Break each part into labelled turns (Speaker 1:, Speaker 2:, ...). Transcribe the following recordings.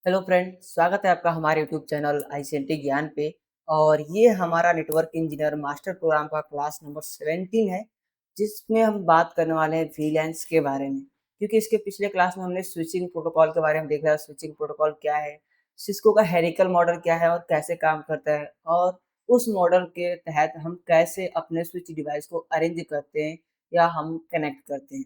Speaker 1: Hello friend, स्वागत है आपका हमारे यूट्यूब चैनल आईसीएलटी ज्ञान पे। और ये हमारा नेटवर्क इंजीनियर मास्टर प्रोग्राम का क्लास नंबर 17 है, जिसमें हम बात करने वाले हैं फ्रीलांस के बारे में। क्योंकि इसके पिछले क्लास में हमने स्विचिंग प्रोटोकॉल के बारे में देखा। स्विचिंग प्रोटोकॉल क्या है, सिस्को का हेरिकल मॉडल क्या है और कैसे काम करता है, और उस मॉडल के तहत हम कैसे अपने स्विच डिवाइस को अरेंज करते हैं या हम कनेक्ट करते हैं।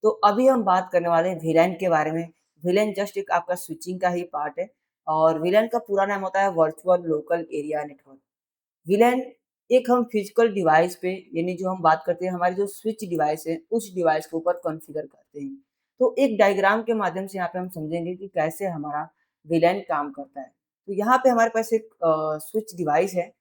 Speaker 1: तो अभी हम बात करने वाले हैं वीलैन के बारे में। वीलैन जस्ट एक आपका स्विचिंग का ही पार्ट है, और वीलैन का पूरा नाम होता है वर्चुअल लोकल एरिया नेटवर्क। वीलैन एक हम फिजिकल डिवाइस पे, यानी जो हम बात करते हैं हमारी जो स्विच डिवाइस है उस डिवाइस के ऊपर कॉन्फ़िगर करते हैं। तो एक डायग्राम के माध्यम से यहाँ पे हम समझेंगे कि कैसे हमारा वीलैन काम करता है। तो यहाँ पे हमारे पास एक स्विच डिवाइस है,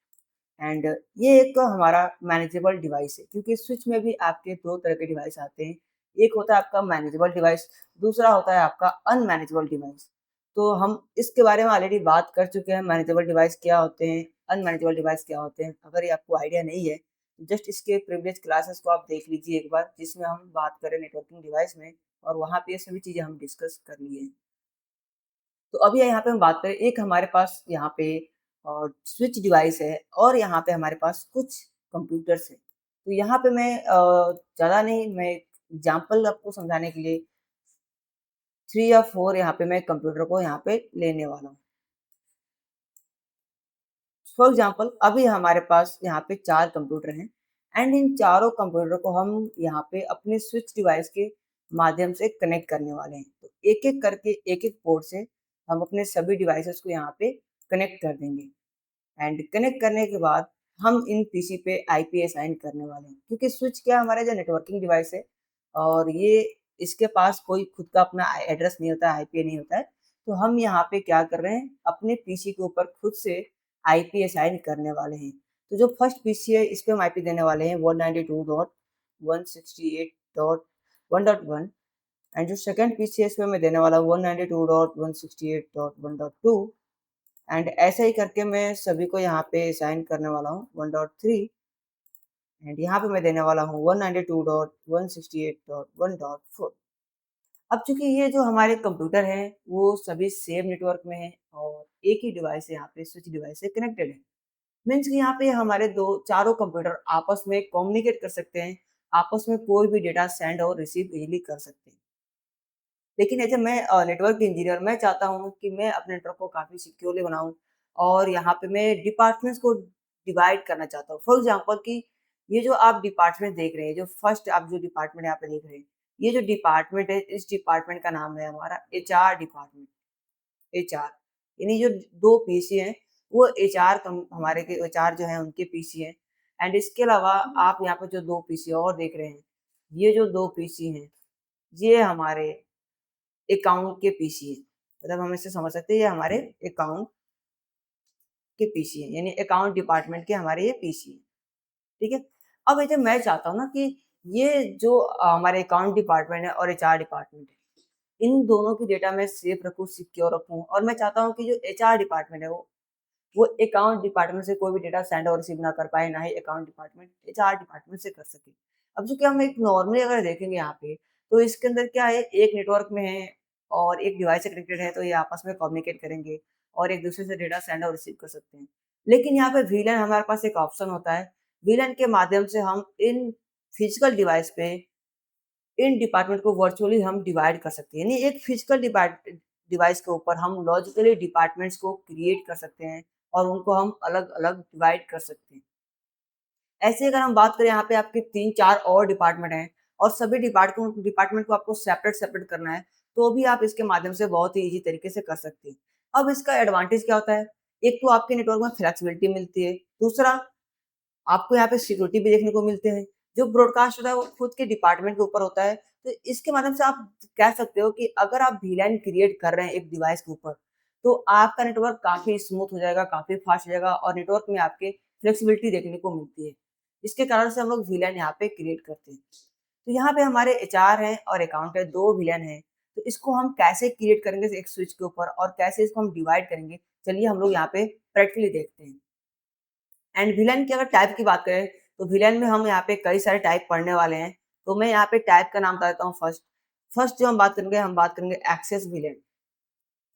Speaker 1: एंड ये एक हमारा मैनेजेबल डिवाइस है, क्योंकि स्विच में भी आपके 2 तरह के डिवाइस आते हैं। एक होता है आपका मैनेजेबल डिवाइस, दूसरा होता है आपका अनमैनेजेबल डिवाइस। तो हम इसके बारे में ऑलरेडी बात कर चुके हैं, मैनेजेबल डिवाइस क्या होते हैं, अनमैनेजेबल डिवाइस क्या होते हैं। अगर ये आपको आइडिया नहीं है, जस्ट इसके प्रीवियस क्लासेस को आप देख लीजिए एक बार, जिसमें हम बात करें नेटवर्किंग डिवाइस में, और वहाँ पे ये सभी चीज़ें हम डिस्कस कर लिए हैं। तो अभी यहाँ पे हम बात करें, एक हमारे पास यहाँ पे स्विच डिवाइस है, और यहाँ पे हमारे पास कुछ कंप्यूटर्स हैं। तो यहाँ पे मैं ज़्यादा नहीं, मैं एग्ज़ाम्पल आपको समझाने के लिए 3 या 4 यहाँ पे मैं कंप्यूटर को यहाँ पे लेने वाला हूँ। फॉर एग्ज़ाम्पल अभी हमारे पास यहाँ पे 4 कंप्यूटर हैं, एंड इन चारों कंप्यूटर को हम यहाँ पे अपने स्विच डिवाइस के माध्यम से कनेक्ट करने वाले हैं। तो एक-एक करके एक-एक पोर्ट से हम अपने सभी डिवाइसेस को यहाँ पे कनेक्ट कर देंगे। एंड कनेक्ट करने के बाद हम इन पीसी पे आईपी असाइन करने वाले हैं, क्योंकि स्विच क्या हमारा जो नेटवर्किंग डिवाइस है, और ये इसके पास कोई खुद का अपना एड्रेस नहीं होता है, आईपी नहीं होता है। तो हम यहाँ पे क्या कर रहे हैं, अपने पीसी के ऊपर खुद से आईपी असाइन करने वाले हैं। तो जो फर्स्ट पीसी है इस पे हम आईपी देने वाले हैं 192.168.1.1, एंड जो सेकंड पीसी है इस पे मैं देने वाला हूँ 192.168.1.2, एंड ऐसे ही करके मैं सभी को यहाँ पे असाइन करने वाला हूँ 1.3, एंड यहाँ पे मैं देने वाला हूँ 192.168.1.4। अब चूंकि ये जो हमारे कंप्यूटर हैं वो सभी सेम नेटवर्क में हैं, और एक ही डिवाइस यहाँ पे स्विच डिवाइस से कनेक्टेड है। मीन्स कि यहाँ पे हमारे दो चारों कंप्यूटर आपस में कम्युनिकेट कर सकते हैं, आपस में कोई भी डेटा सेंड और रिसीव इजीली कर सकते हैं। लेकिन ऐसे मैं नेटवर्क इंजीनियर, मैं चाहता हूँ कि मैं अपने नेटवर्क को काफ़ी सिक्योरली बनाऊँ, और यहाँ पे मैं डिपार्टमेंट्स को डिवाइड करना चाहता हूँ। फॉर एग्ज़ाम्पल कि ये जो आप डिपार्टमेंट देख रहे हैं, जो फर्स्ट आप जो डिपार्टमेंट यहाँ पे देख रहे हैं, ये जो डिपार्टमेंट है, इस डिपार्टमेंट का नाम है हमारा एचआर डिपार्टमेंट। एचआर यानी जो 2 पीसी हैं, वो एचआर कम हमारे के एचआर जो हैं उनके पीसी हैं। एंड इसके अलावा आप यहाँ पे जो 2 पीसी और देख रहे हैं, ये जो 2 पीसी हैं, ये हमारे अकाउंट के पीसी हैं। मतलब हम इसे समझ सकते हैं ये हमारे अकाउंट के पीसी हैं, यानी अकाउंट डिपार्टमेंट के हमारे ये पीसी हैं, ठीक है? अब ऐसे मैं चाहता हूँ ना कि ये जो हमारे अकाउंट डिपार्टमेंट है और एचआर डिपार्टमेंट है, इन दोनों की डेटा मैं सेफ रखूँ, सिक्योर रखूँ, और मैं चाहता हूँ कि जो एचआर डिपार्टमेंट है वो अकाउंट डिपार्टमेंट से कोई भी डेटा सेंड और रिसीव ना कर पाए, ना ही अकाउंट डिपार्टमेंट एचआर डिपार्टमेंट से कर सके। अब चूँकि हम एक नॉर्मली अगर देखेंगे यहाँ पे, तो इसके अंदर क्या है, एक नेटवर्क में है और एक डिवाइस से कनेक्टेड है, तो ये आपस में कम्युनिकेट करेंगे और एक दूसरे से डेटा सेंड और रिसीव कर सकते हैं। लेकिन यहाँ पे वीलैन हमारे पास एक ऑप्शन होता है, वीलैन के माध्यम से हम इन फिजिकल डिवाइस पे इन डिपार्टमेंट को वर्चुअली हम डिवाइड कर सकते हैं। यानी एक फिजिकल डिवाइस के ऊपर हम लॉजिकली डिपार्टमेंट्स को क्रिएट कर सकते हैं, और उनको हम अलग-अलग डिवाइड कर सकते हैं। ऐसे अगर हम बात करें, यहाँ पे आपके 3-4 और डिपार्टमेंट हैं, और सभी डिपार्टमेंट को आपको सेपरेट करना है, तो भी आप इसके माध्यम से बहुत ही ईज़ी तरीके से कर सकते हैं। अब इसका एडवांटेज क्या होता है? एक तो आपके नेटवर्क में फ्लेक्सिबिलिटी मिलती है, दूसरा आपको यहाँ पे सिक्योरिटी भी देखने को मिलते हैं। जो ब्रॉडकास्ट होता है वो खुद के डिपार्टमेंट के ऊपर होता है। तो इसके माध्यम से आप कह सकते हो कि अगर आप वीलैन क्रिएट कर रहे हैं एक डिवाइस के ऊपर, तो आपका नेटवर्क काफ़ी स्मूथ हो जाएगा, काफ़ी फास्ट हो जाएगा, और नेटवर्क में आपके फ्लेक्सिबिलिटी देखने को मिलती है। इसके कारण से हम लोग वीलैन यहाँ पे क्रिएट करते हैं। तो यहाँ पे हमारे एचआर हैं और अकाउंट है, 2 विलेन हैं। तो इसको हम कैसे क्रिएट करेंगे एक स्विच के ऊपर, और कैसे इसको हम डिवाइड करेंगे, चलिए हम लोग यहाँ पे प्रैक्टिकली देखते हैं। एंड विलेन की अगर टाइप की बात करें, तो विलेन में हम यहाँ पे कई सारे टाइप पढ़ने वाले हैं। तो मैं यहाँ पे टाइप का नाम बता देता हूँ फर्स्ट। फर्स्ट जो हम बात करेंगे access VLAN.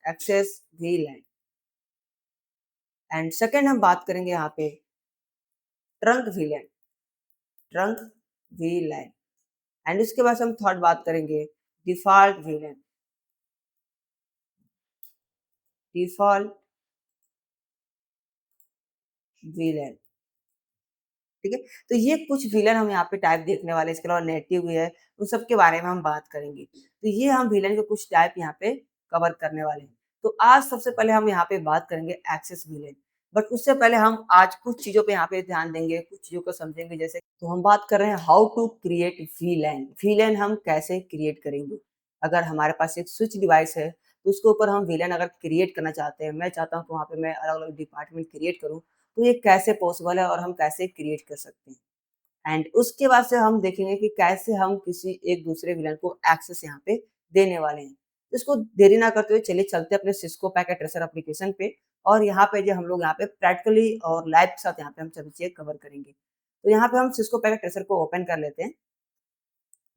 Speaker 1: Access VLAN. And second हम बात करेंगे यहाँ पे trunk VLAN, trunk VLAN. And उसके बाद हम थर्ड बात करेंगे डिफ़ॉल्ट वीलैन, डिफ़ॉल्ट वीलैन। ठीक है? तो ये कुछ विलेन हम यहाँ पे टाइप देखने वाले हैं, इसके अलावा नेटिव भी है, उन सब के बारे में हम बात करेंगे। तो ये हम विलेन के कुछ टाइप यहाँ पे कवर करने वाले हैं। तो आज सबसे पहले हम यहाँ पे बात करेंगे एक्सेस विलेन। बट उससे पहले हम आज कुछ चीज़ों पे यहाँ पे ध्यान देंगे, कुछ चीज़ों को समझेंगे जैसे तो हम बात कर रहे हैं how to create VLAN. VLAN हम कैसे क्रिएट करेंगे? अगर हमारे पास एक स्विच डिवाइस है, तो उसके ऊपर हम विलेन अगर क्रिएट करना चाहते हैं, मैं चाहता हूँ कि वहाँ पे मैं अलग-अलग डिपार्टमेंट क्रिएट करूँ, तो ये कैसे पॉसिबल है और हम कैसे क्रिएट कर सकते हैं? एंड उसके बाद से हम देखेंगे कि कैसे हम किसी एक दूसरे विलेन को एक्सेस यहाँ पे देने वाले हैं। तो इसको देरी ना करते हुए चलिए चलते हैं अपने सिस्को पैकेट ट्रेसर एप्लीकेशन पे और यहाँ पे जो हम लोग यहाँ पे प्रैक्टिकली और लाइव के साथ यहाँ पे हम सभी चीज़ें कवर करेंगे। तो यहाँ पे हम सिस्को पैकेट ट्रेसर को ओपन कर लेते हैं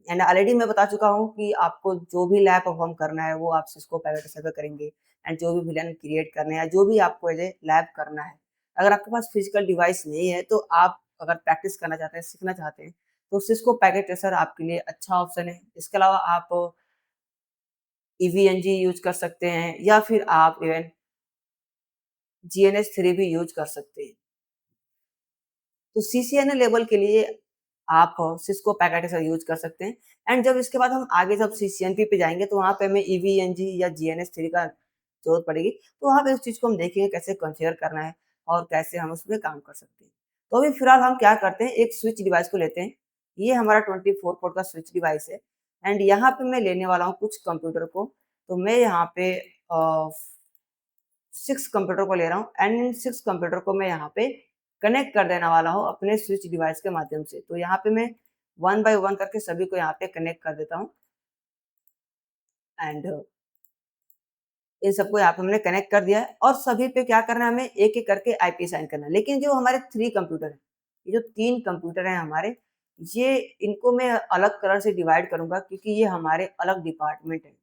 Speaker 1: एंड ऑलरेडी मैं बता चुका हूँ कि आपको जो भी लैब परफॉर्म करना है वो आप सिस्को पैकेट ट्रेसर पे करेंगे एंड जो भी विलेन क्रिएट करने हैं, जो भी आपको एज ए लैब करना है। अगर आपके पास फिजिकल डिवाइस नहीं है तो आप अगर प्रैक्टिस करना चाहते हैं, सीखना चाहते हैं, तो सिस्को पैकेट ट्रेसर आपके लिए अच्छा ऑप्शन है। इसके अलावा आप ईवीएनजी यूज़ कर सकते हैं या फिर आप इवन जीएनएस 3 भी यूज़ कर सकते हैं। तो सीसीएनए लेवल के लिए आप सिस्को पैकेट यूज़ कर सकते हैं एंड जब इसके बाद हम आगे जब सीसीएनपी पे जाएँगे तो वहाँ पे हमें ईवीएनजी या जीएनएस 3 का ज़रूरत पड़ेगी। तो वहाँ पे उस चीज़ को हम देखेंगे कैसे कॉन्फ़िगर करना है और कैसे हम उसमें काम कर सकते हैं। तो अभी फिलहाल हम क्या करते हैं, एक स्विच डिवाइस को लेते हैं। ये हमारा 24 पोर्ट का स्विच डिवाइस है एंड यहाँ पे मैं लेने वाला हूँ कुछ कंप्यूटर को। तो मैं यहाँ पे 6 कंप्यूटर को ले रहा हूँ एंड इन 6 कंप्यूटर को मैं यहाँ पे कनेक्ट कर देने वाला हूँ अपने स्विच डिवाइस के माध्यम से। तो यहाँ पे मैं वन बाय वन करके सभी को यहाँ पे कनेक्ट कर देता हूँ एंड इन सबको यहाँ पे हमने कनेक्ट कर दिया है और सभी पे क्या करना है, हमें एक-एक करके आईपी असाइन करना है। लेकिन जो हमारे 3 कंप्यूटर हैं, ये जो 3 कंप्यूटर हैं हमारे, ये इनको मैं अलग कलर से डिवाइड करूँगा क्योंकि ये हमारे अलग डिपार्टमेंट हैं।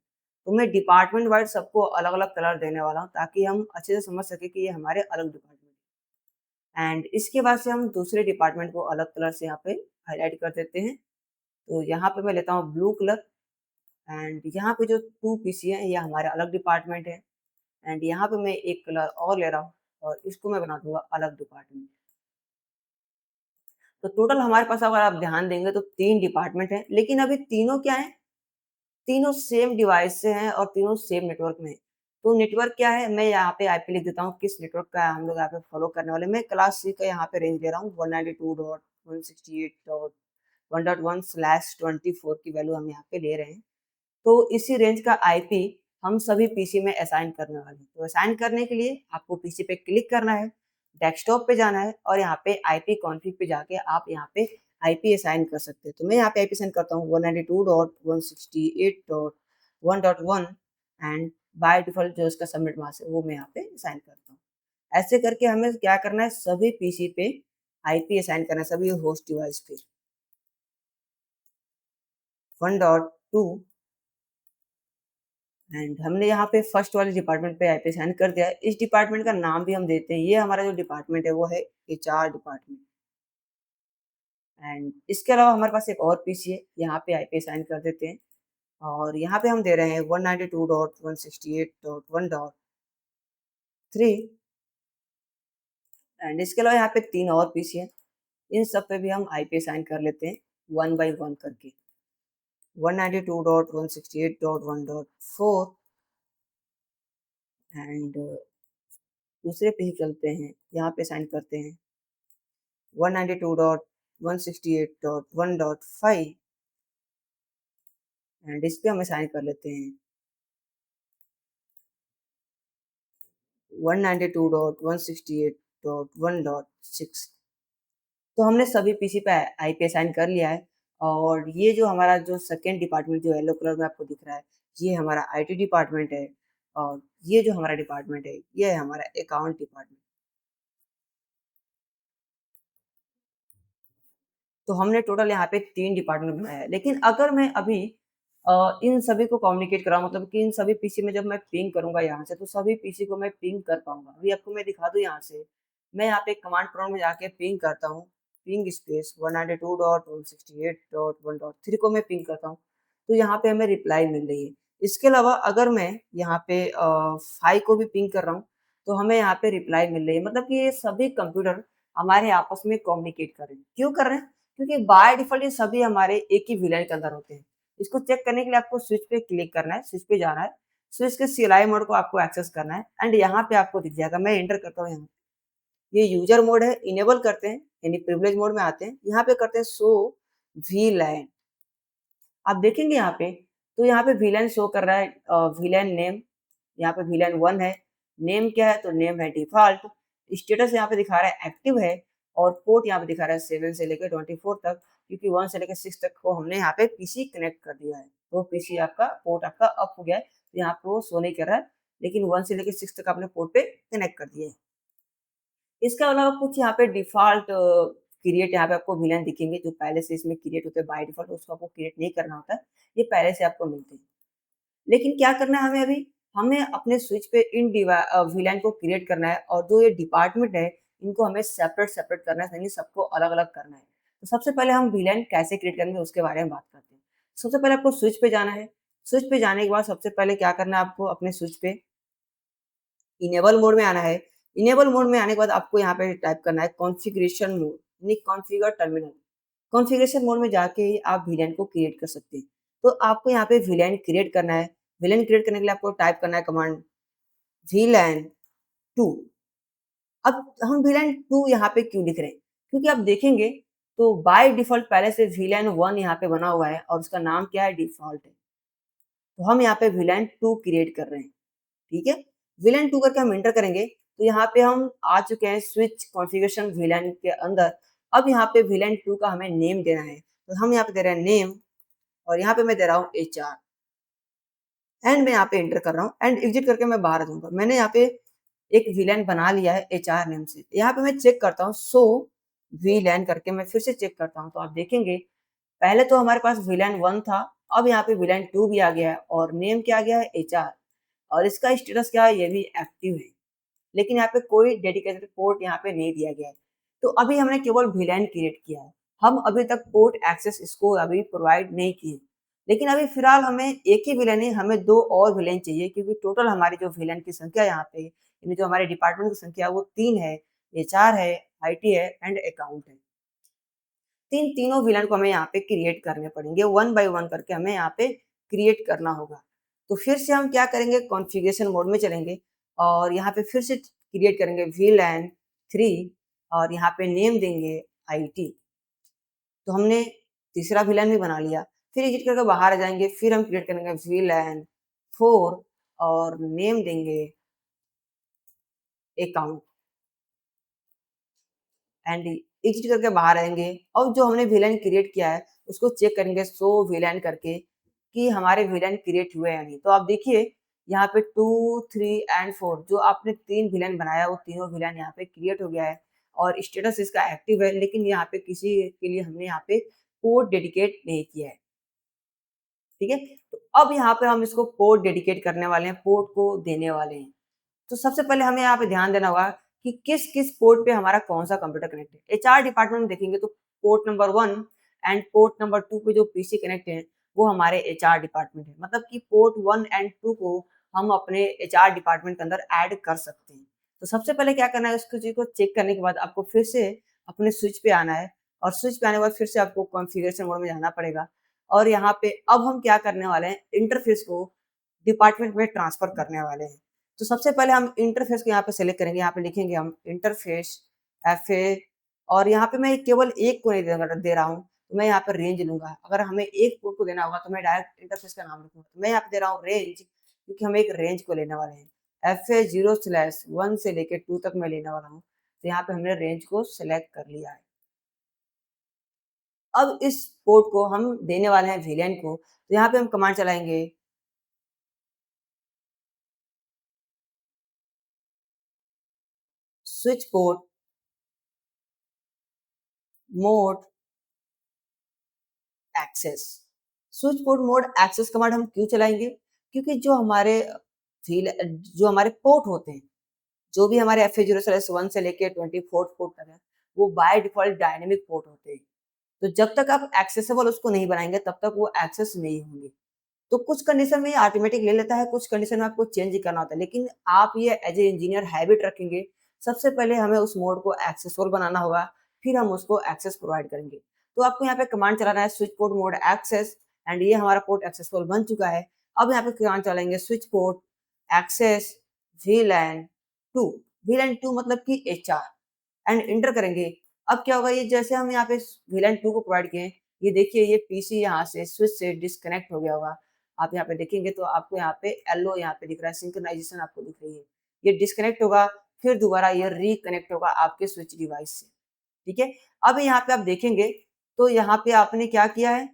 Speaker 1: तो मैं डिपार्टमेंट वाइज़ सबको अलग-अलग कलर देने वाला हूँ ताकि हम अच्छे से समझ सकें कि ये हमारे अलग डिपार्टमेंट हैं। एंड इसके बाद से हम दूसरे डिपार्टमेंट को अलग कलर से यहाँ पे हाइलाइट कर देते हैं। तो यहाँ पे मैं लेता हूँ ब्लू कलर एंड यहाँ पे जो 2 पीसी हैं, ये हमारे अलग डिपार्टमेंट है। एंड यहाँ पे मैं एक कलर और ले रहा हूँ और इसको मैं बना दूँगा अलग डिपार्टमेंट। तो टोटल हमारे पास अगर आप ध्यान देंगे तो 3 डिपार्टमेंट हैं, लेकिन अभी तीनों क्या हैं? तीनों सेम डिवाइस से हैं और तीनों सेम नेटवर्क में हैं। तो नेटवर्क क्या है? मैं यहाँ पे आईपी लिख देता हूँ, किस नेटवर्क का हम लोग यहाँ पे फॉलो करने वाले हैं। मैं क्लास सी का यहाँ पे रेंज ले रहा हूँ 192.168.1.1/24 की वैल्यू हम यहाँ पे ले रहे हैं। तो इसी रेंज का आईपी हम सभी पीसी में असाइन करने वाले हैं। तो असाइन करने के लिए आपको पीसी पे क्लिक करना है, डेस्कटॉप पे जाना है और यहाँ पे आईपी कॉन्फ़िग पे जाके आप यहाँ पे आईपी असाइन कर सकते हैं। तो मैं यहाँ पे आईपी असाइन करता हूँ 192.168.1.1 एंड बाय डिफ़ॉल्ट जो इसका सबनेट मास्क है वो मैं यहाँ पे असाइन करता हूँ। ऐसे करके हमें क्या करना है, सभी पीसी पे आईपी असाइन करना है, सभी होस्ट डिवाइस पे 1.2 एंड हमने यहाँ पे फर्स्ट वाले डिपार्टमेंट पे आईपी असाइन कर दिया है। इस डिपार्टमेंट का नाम भी हम देते हैं। ये हमारा जो डिपार्टमेंट है वो है एचआर डिपार्टमेंट एंड इसके अलावा हमारे पास एक और पीसी है। यहाँ पे आईपी असाइन कर देते हैं और यहाँ पे हम दे रहे हैं 192.168.1.3 एंड इसके अलावा यहाँ पे 3 और पीसी है। इन सब पे भी हम आईपी असाइन कर लेते हैं वन बाय वन करके 192.168.1.4 एंड दूसरे पे ही चलते हैं। यहाँ पे असाइन करते हैं 192.168.1.5 एंड इस पे हम असाइन कर लेते हैं 192.168.1.6। तो हमने सभी पीसी पे आईपी असाइन कर लिया है और ये जो हमारा जो सेकंड डिपार्टमेंट जो येलो कलर में आपको दिख रहा है, ये हमारा आईटी डिपार्टमेंट है और ये जो हमारा डिपार्टमेंट है, ये है हमारा अकाउंट डिपार्टमेंट। तो हमने टोटल यहाँ पे 3 डिपार्टमेंट बनाया है। लेकिन अगर मैं अभी इन सभी को कम्युनिकेट कराऊँ, मतलब कि इन सभी पीसी में जब मैं पिंग करूँगा यहाँ से, तो सभी पीसी को मैं पिंग कर पाऊँगा। अभी आपको मैं दिखा दूँ यहाँ से, मैं यहाँ पे कमांड प्रॉम्प्ट में जाके पिंग करता हूँ, पिंग स्पेस 192.168.1.3 को मैं पिंग करता हूँ, तो यहाँ पे हमें रिप्लाई मिल रही है। इसके अलावा अगर मैं यहाँ पे 5 को भी पिंग कर रहा हूँ, तो हमें यहाँ पे रिप्लाई मिल रही है। मतलब कि ये सभी कंप्यूटर हमारे आपस में कम्युनिकेट कर रहे हैं। क्यों कर रहे हैं? क्योंकि बाय डिफ़ॉल्ट ये सभी हमारे एक ही विलैन के अंदर होते हैं। इसको चेक करने के लिए आपको स्विच पे क्लिक करना है, स्विच पे जाना है, स्विच के CLI मोड को आपको एक्सेस करना है एंड यहाँ पे आपको दिख जाएगा, मैं एंटर करता हूँ यहाँ। ये यूज़र मोड है, इनेबल करते हैं, यानी प्रिविलेज मोड में आते हैं, यहाँ पे करते हैं शो VLAN। आप देखेंगे यहाँ पे, तो यहाँ पे VLAN शो कर रहा है VLAN नेम, यहाँ पे VLAN 1 है, नेम क्या है? तो नेम है डिफ़ॉल्ट, स्टेटस यहाँ पे दिखा रहा है एक्टिव है और पोर्ट यहाँ पे दिखा रहा है 7 से लेकर 24 तक, क्योंकि 1 से लेकर 6 तक को हमने यहाँ पे पीसी कनेक्ट कर दिया है। तो पीसी आपका पोर्ट आपका अप हो गया है, तो यहाँ पे वो शो नहीं कर रहा है, लेकिन 1 से लेकर 6 तक आपने पोर्ट पे कनेक्ट कर दिया है। इसके अलावा कुछ यहाँ पे डिफ़ॉल्ट क्रिएट यहाँ पे आपको विलेन दिखेंगे, जो पहले से इसमें क्रिएट होते हैं बाय डिफ़ॉल्ट, उसको आपको क्रिएट नहीं करना होता है, ये पहले से आपको मिलते हैं। लेकिन क्या करना है हमें अभी? हमें अपने स्विच पे विलेन को क्रिएट करना है और जो ये डिपार्टमेंट है, इनको हमें सेपरेट करना है, यानी सबको अलग-अलग करना है। तो सबसे पहले हम विलेन कैसे क्रिएट करेंगे उसके बारे में बात करते हैं। सबसे पहले आपको स्विच पे जाना है, स्विच पे जाने के बाद सबसे पहले क्या करना है आपको अपने स्विच पे इनेबल मोड में आना है। इनेबल मोड में आने के बाद आपको यहाँ पे टाइप करना है कॉन्फ़िगरेशन मोड, यानी कॉन्फ़िगर टर्मिनल। कॉन्फ़िगरेशन मोड में जाके ही आप विलेन को क्रिएट कर सकते हैं। तो आपको यहाँ पे विलेन क्रिएट करना है। विलेन क्रिएट करने के लिए आपको टाइप करना है कमांड VLAN 2। अब हम VLAN 2 यहाँ पे क्यों लिख रहे हैं? क्योंकि आप देखेंगे तो बाय डिफ़ॉल्ट पहले से VLAN 1 यहाँ पे बना हुआ है और उसका नाम क्या है? डिफ़ॉल्ट है। तो हम यहाँ पे VLAN 2 क्रिएट कर रहे हैं। ठीक है? विलेन 2 करके हम एंटर करेंगे, तो यहाँ पे हम आ चुके हैं स्विच कॉन्फ़िगरेशन विलेन के अंदर। अब यहाँ पे विलेन 2 का हमें नेम देना है। तो हम यहाँ पे दे रहे हैं नेम और यहाँ पे मैं दे रहा हूँ HR एंड मैं यहाँ पे एंटर कर रहा हूँ एंड एग्ज़िट करके मैं बाहर आ जाऊँगा। मैंने यहाँ पे एक विलेन बना लिया है HR नेम से। यहाँ पे मैं चेक करता हूँ शो विलेन करके मैं फिर से चेक करता हूँ, तो आप देखेंगे पहले तो हमारे पास विलेन 1 था, अब यहाँ पे विलेन 2 भी आ गया है और नेम क्या आ गया है? HR और इसका स्टेटस क्या है? ये भी एक्टिव है। लेकिन यहाँ पे कोई डेडिकेटेड पोर्ट यहाँ पे नहीं दिया गया है। तो अभी हमने केवल विलेन क्रिएट किया है। हम अभी तक पोर्ट एक्सेस इसको अभी प्रोवाइड नहीं किए। लेकिन अभी फिलहाल हमें एक ही विलेन है, हमें 2 और विलेन चाहिए क्योंकि टोटल हमारी जो विलेन की संख्या यहाँ पे यानी जो हमारे डिपार्टमेंट की संख्या है वो 3 है, HR है, IT है एंड अकाउंट है। तीनों विलेन को हमें यहाँ पे क्रिएट करने पड़ेंगे, वन बाय वन करके हमें यहाँ पे क्रिएट करना होगा। तो फिर से हम क्या करेंगे कॉन्फ़िगरेशन मोड में चलेंगे और यहाँ पे फिर से क्रिएट करेंगे VLAN 3 और यहाँ पे नेम देंगे IT। तो हमने तीसरा विलेन भी बना लिया। फिर एग्ज़िट करके बाहर आ जाएँगे, फिर हम क्रिएट करेंगे VLAN 4 और नेम देंगे अकाउंट। एंड एग्ज़िट करके बाहर आएँगे। अब जो हमने विलेन क्रिएट किया है, उसको चेक करेंगे शो विलेन करके कि हमारे विलेन क्रिएट हुए हैं या नहीं। तो आप देखिए यहाँ पे 2, 3 एंड 4 जो आपने 3 विलेन बनाया, वो तीनों विलेन यहाँ पे क्रिएट हो गया है और स्टेटस इसका एक्टिव है, लेकिन यहाँ पे किसी के लिए हमने यहाँ पे पोर्ट डेडिकेट नहीं किया है। ठीक है? तो अब यहाँ पे हम इसको पोर्ट डेडिकेट करने वाले हैं, पोर्ट को देने वाले हैं। तो सबसे पहले हमें यहाँ पे ध्यान देना होगा कि किस-किस पोर्ट पे हमारा कौन-सा कंप्यूटर कनेक्ट है। एचआर डिपार्टमेंट में देखेंगे तो port number 1 and port number 2 पे जो पीसी कनेक्ट है, वो हमारे एचआर डिपार्टमेंट है। मतलब कि पोर्ट 1 एंड 2 को हम अपने एचआर डिपार्टमेंट के अंदर ऐड कर सकते हैं। तो सबसे पहले क्या करना है, उसको चीज़ को चेक करने के बाद आपको फिर से अपने स्विच पे आना है और स्विच पे आने के बाद फिर से आपको कॉन्फ़िगरेशन मोड में जाना पड़ेगा और यहाँ पे अब हम क्या करने वाले हैं, इंटरफ़ेस को डिपार्टमेंट में ट्रांसफ़र करने वाले हैं। तो सबसे पहले हम इंटरफ़ेस को यहाँ पे सेलेक्ट करेंगे, यहाँ पे लिखेंगे हम इंटरफ़ेस FA और यहाँ पे मैं केवल एक को नहीं दे रहा हूँ, तो मैं यहाँ पे रेंज लूँगा। अगर हमें एक पोर्ट को देना होगा तो मैं डायरेक्ट इंटरफ़ेस का नाम लिखूँगा। तो मैं यहाँ पे दे रहा हूँ रेंज क्योंकि हम एक रेंज को लेने वाले हैं। FA 0/1 से लेके 2 तक मैं लेने वाला हूँ। तो यहाँ पे हमने रेंज को सेलेक्ट कर लिया है। अब इस पोर्ट को हम देने वाले हैं VLAN को, तो यहाँ पे हम कमांड चलाएँगे switch port mode access. Switch port mode access command हम क्यों चलाएँगे? क्योंकि जो हमारे पोर्ट होते हैं, जो भी हमारे FA0/1 से लेके 24th पोर्ट तक है, वो बाय डिफ़ॉल्ट डायनामिक पोर्ट होते हैं। तो जब तक आप एक्सेसिबल उसको नहीं बनाएँगे, तब तक वो एक्सेस नहीं होंगे। तो कुछ कंडीशन में ये ऑटोमेटिक ले लेता है, कुछ कंडीशन में आपको चेंज ही करना होता है। लेकिन आप ये एज़ ए इंजीनियर हैबिट रखेंगे, सबसे पहले हमें उस मोड को एक्सेसिबल बनाना होगा, फिर हम उसको एक्सेस प्रोवाइड करेंगे। तो आपको यहाँ पे कमांड चलाना है switch port mode access and ये हमारा पोर्ट एक्सेसिबल बन चुका है। अब यहाँ पे कमांड चलाएँगे switch port access VLAN 2 VLAN 2 मतलब कि एचआर एंड एंटर करेंगे। अब क्या होगा ये जैसे हम यहाँ पे VLAN 2 को प्रोवाइड किए हैं, ये देखिए ये पीसी यहाँ से स्विच से डिस्कनेक्ट हो गया होगा। आप यहाँ पे देखेंगे तो आपको यहाँ पे येलो यहाँ पे दिख रहा है, सिंक्रोनाइज़ेशन आपको दिख रही है। ये डिस्कनेक्ट होगा, फिर दोबारा ये रिकनेक्ट होगा आपके स्विच डिवाइस से, ठीक है? अब यहाँ पे आप देखेंगे, तो यहाँ पे आपने क्या किया है,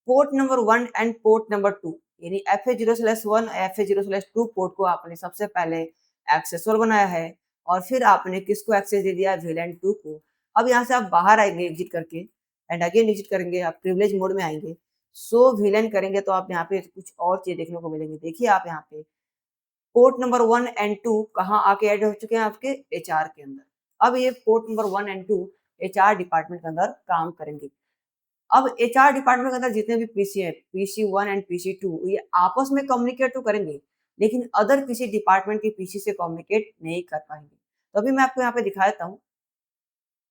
Speaker 1: port number 1 and port number 2 यानी FA0/1 FA0/2 पोर्ट को आपने सबसे पहले एक्सेसिबल बनाया है और फिर आपने किसको एक्सेस दे दिया है VLAN 2 को। अब यहाँ से आप बाहर आएँगे एग्ज़िट करके एंड अगेन एग्ज़िट करेंगे, आप प्रिविलेज मोड में आएँगे। शो VLAN करेंगे तो आप यहाँ पे कुछ और चीज़ देखने को मिलेंगी। देखिए आप यहाँ पे पोर्ट नंबर 1 एंड 2 कहाँ आके ऐड हो चुके हैं आपके एचआर के अंदर। अब ये port number 1 and 2 HR department के अंदर काम करेंगे। अब एचआर डिपार्टमेंट के अंदर जितने भी पीसी हैं, पीसी 1 एंड पीसी 2 ये आपस में कम्युनिकेट तो करेंगे, लेकिन अदर किसी डिपार्टमेंट के पीसी से कम्युनिकेट नहीं कर पाएँगे। तो अभी मैं आपको यहाँ पे दिखा देता हूँ,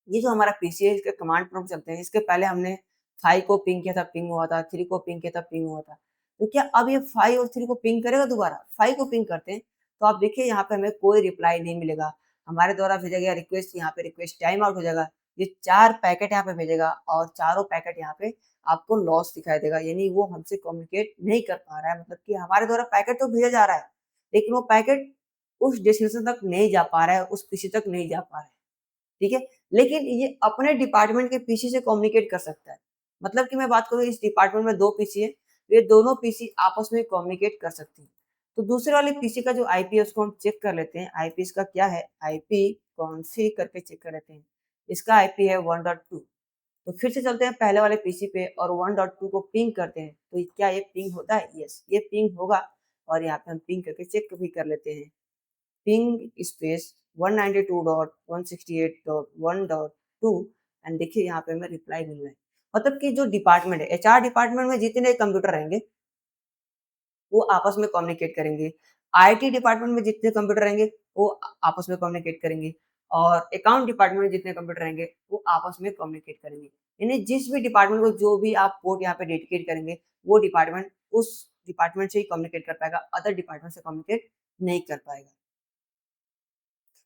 Speaker 1: ये जो हमारा पीसी है इसके कमांड प्रॉम्प्ट चलते हैं। इसके पहले हमने 5 को पिंग किया था, पिंग हुआ था, 3 को पिंग किया था, पिंग हुआ था। तो क्या अब ये 5 और 3 को पिंग करेगा दोबारा? 5 को पिंग करते हैं, तो आप देखिए यहाँ पे हमें कोई रिप्लाई नहीं मिलेगा। हमारे द्वारा भेजा गया रिक्वेस्ट यहाँ पे रिक्वेस्ट टाइम आउट हो जाएगा। ये 4 पैकेट यहाँ पे भेजेगा और चारों पैकेट यहाँ पे आपको लॉस दिखाई देगा, यानी वो हमसे कम्युनिकेट नहीं कर पा रहा है। मतलब कि हमारे द्वारा पैकेट तो भेजा जा रहा है, लेकिन वो पैकेट उस डेस्टिनेशन तक नहीं जा पा रहा है, उस पीसी तक नहीं जा पा रहा है। ठीक है? लेकिन ये अपने डिपार्टमेंट के पीसी से कम्युनिकेट कर सकता है। मतलब कि मैं बात करूँ इस डिपार्टमेंट में 2 पीसी है, ये दोनों पीसी आपस में कम्युनिकेट कर सकते हैं। तो दूसरे वाले पीसी का जो आईपी है उसको हम चेक कर लेते हैं। आईपी इसका क्या है? आईपी कॉन्फ़िग करके चेक कर लेते हैं। इसका आईपी है 1.2 तो फिर से चलते हैं पहले वाले पीसी पे और 1.2 को पिंग करते हैं। तो क्या ये पिंग होता है? यस, ये पिंग होगा और यहाँ पे हम पिंग करके चेक भी कर लेते हैं। पिंग स्पेस 192.168.1.2 एंड देखिए यहाँ पे हमें रिप्लाई मिल रहा है। मतलब कि जो डिपार्टमेंट है, एचआर डिपार्टमेंट में जितने कंप्यूटर रहेंगे, वो आपस में कम्युनिकेट करेंगे। आईटी डिपार्टमेंट में जितने कंप्यूटर रहेंगे, वो आपस में कम्युनिकेट करेंगे और अकाउंट डिपार्टमेंट में जितने कंप्यूटर रहेंगे, वो आपस में कम्युनिकेट करेंगे। यानी जिस भी डिपार्टमेंट को जो भी आप पोर्ट यहाँ पे डेडिकेट करेंगे, वो डिपार्टमेंट उस डिपार्टमेंट से ही कम्युनिकेट कर पाएगा, अदर डिपार्टमेंट से कम्युनिकेट नहीं कर पाएगा।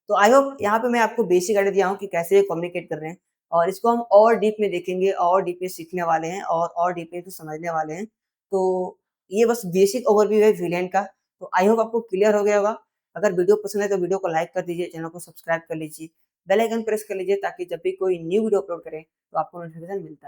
Speaker 1: तो आई होप यहाँ पे मैं आपको बेसिक आइडिया दिया हूँ कि कैसे ये कम्युनिकेट कर रहे हैं और इसको हम और डीप में देखेंगे और डीप में सीखने वाले हैं और डीप में इसको समझने वाले हैं। तो ये बस बेसिक ओवरव्यू है विलेन का। तो आई होप आपको क्लियर हो गया होगा। अगर वीडियो पसंद है तो वीडियो को लाइक कर दीजिए, चैनल को सब्सक्राइब कर लीजिए, बेल आइकन प्रेस कर लीजिए ताकि जब भी कोई न्यू वीडियो अपलोड करें तो आपको नोटिफिकेशन मिलता है।